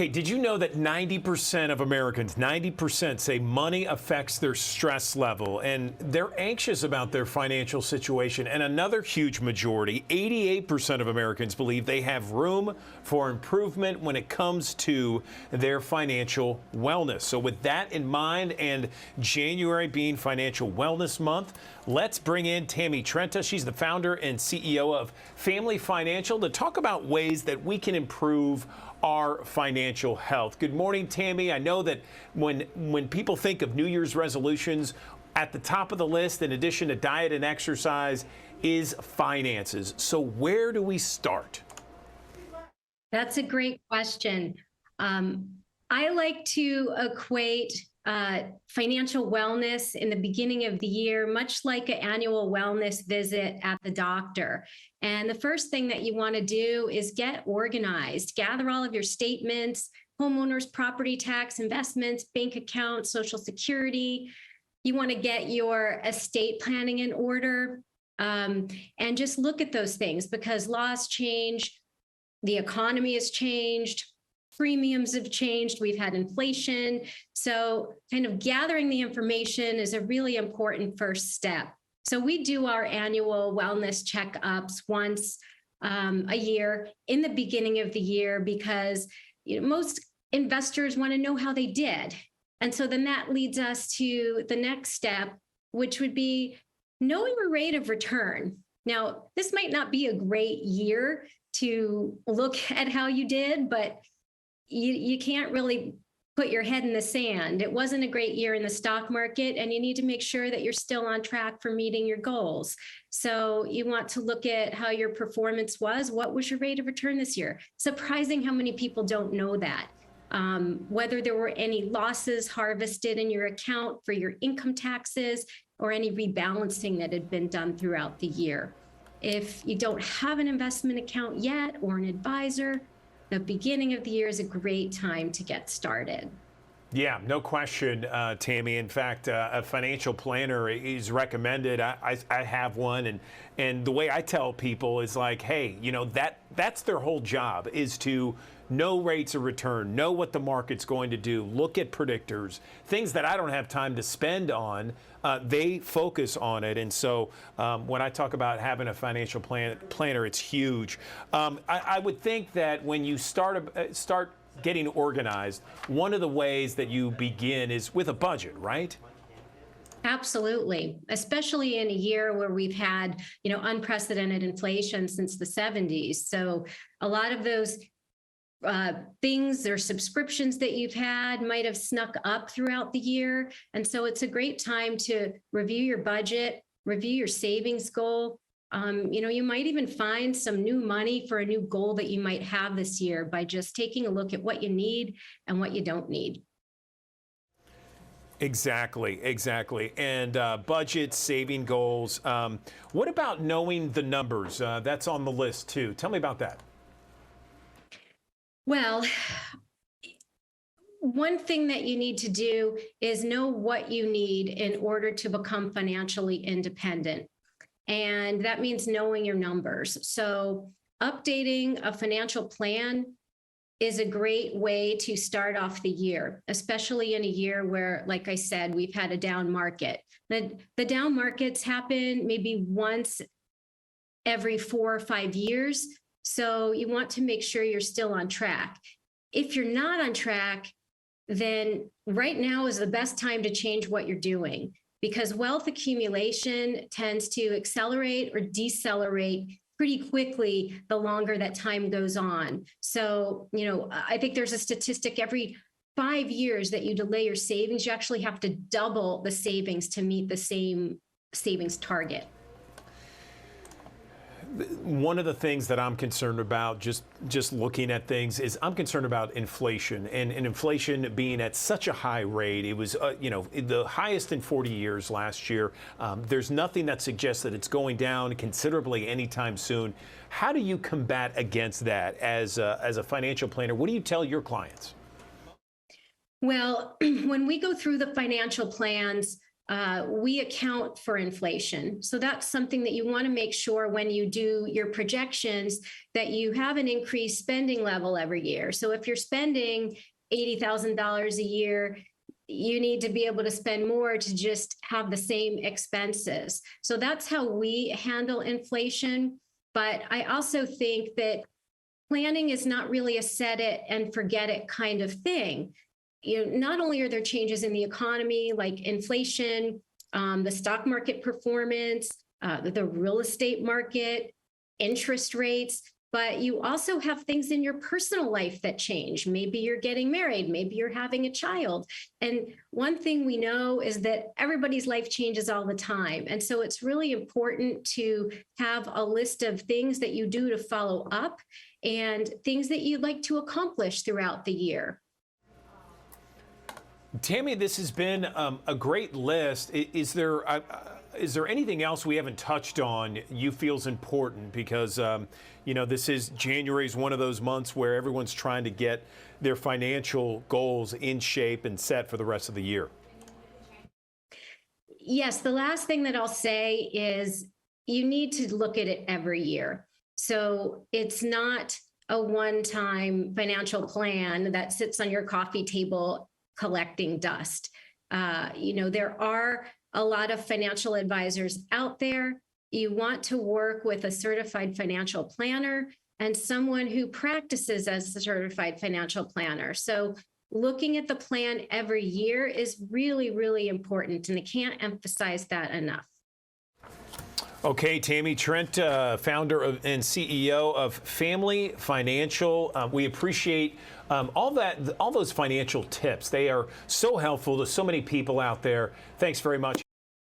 Hey, did you know that 90% of Americans, 90% say money affects their stress level and they're anxious about their financial situation? And another huge majority, 88% of Americans believe they have room for improvement when it comes to their financial wellness. So with that in mind and January being Financial Wellness Month, let's bring in Tammy Trenta. She's the founder and CEO of Family Financial to talk about ways that we can improve our financial health. Good morning, Tammy. I know that when people think of New Year's resolutions, at the top of the list, in addition to diet and exercise, is finances. So where do we start? That's a great question. I like to equate financial wellness in the beginning of the year, much like an annual wellness visit at the doctor. And the first thing that you want to do is get organized, gather all of your statements, homeowners, property tax, investments, bank accounts, Social Security. You want to get your estate planning in order, and just look at those things because laws change, the economy has changed, premiums have changed, we've had inflation. So kind of gathering the information is a really important first step. So we do our annual wellness checkups once a year in the beginning of the year because most investors want to know how they did. And so then that leads us to the next step, which would be knowing your rate of return. Now, this might not be a great year to look at how you did, but you can't really put your head in the sand. It wasn't a great year in the stock market, and you need to make sure that you're still on track for meeting your goals. So you want to look at how your performance was. What was your rate of return this year? Surprising how many people don't know that. Whether there were any losses harvested in your account for your income taxes or any rebalancing that had been done throughout the year. If you don't have an investment account yet or an advisor, the beginning of the year is a great time to get started. Yeah, no question, Tammy. In fact, a financial planner is recommended. I have one, and the way I tell people is like, hey, that's their whole job is to know rates of return, know what the market's going to do, look at predictors, things that I don't have time to spend on. They focus on it, and so when I talk about having a financial planner, it's huge. I would think that when you start getting organized, one of the ways that you begin is with a budget, right? Absolutely, especially in a year where we've had, unprecedented inflation since the 70s. So a lot of those things or subscriptions that you've had might have snuck up throughout the year. And so it's a great time to review your budget, review your savings goal. You might even find some new money for a new goal that you might have this year by just taking a look at what you need and what you don't need. Exactly. And budget, saving goals. What about knowing the numbers? That's on the list too. Tell me about that. Well, one thing that you need to do is know what you need in order to become financially independent. And that means knowing your numbers. So updating a financial plan is a great way to start off the year, especially in a year where, like I said, we've had a down market. The down markets happen maybe once every 4 or 5 years. So you want to make sure you're still on track. If you're not on track, then right now is the best time to change what you're doing because wealth accumulation tends to accelerate or decelerate pretty quickly the longer that time goes on. So, I think there's a statistic every 5 years that you delay your savings, you actually have to double the savings to meet the same savings target. One of the things that I'm concerned about, just looking at things, is I'm concerned about inflation and inflation being at such a high rate. It was, the highest in 40 years last year. There's nothing that suggests that it's going down considerably anytime soon. How do you combat against that as a financial planner? What do you tell your clients? Well, when we go through the financial plans, we account for inflation. So that's something that you want to make sure when you do your projections that you have an increased spending level every year. So if you're spending $80,000 a year, you need to be able to spend more to just have the same expenses. So that's how we handle inflation. But I also think that planning is not really a set it and forget it kind of thing. Not only are there changes in the economy like inflation, the stock market performance, the real estate market, interest rates, but you also have things in your personal life that change. Maybe you're getting married, maybe you're having a child. And one thing we know is that everybody's life changes all the time. And so it's really important to have a list of things that you do to follow up and things that you'd like to accomplish throughout the year. Tammy, this has been a great list. Is there anything else we haven't touched on you feel is important? Because, this is January is one of those months where everyone's trying to get their financial goals in shape and set for the rest of the year. Yes, the last thing that I'll say is you need to look at it every year. So it's not a one-time financial plan that sits on your coffee table collecting dust. There are a lot of financial advisors out there. You want to work with a certified financial planner and someone who practices as a certified financial planner. So looking at the plan every year is really, really important, and I can't emphasize that enough. Okay, Tammy Trenta, founder and CEO of Family Financial. We appreciate all those financial tips. They are so helpful to so many people out there. Thanks very much.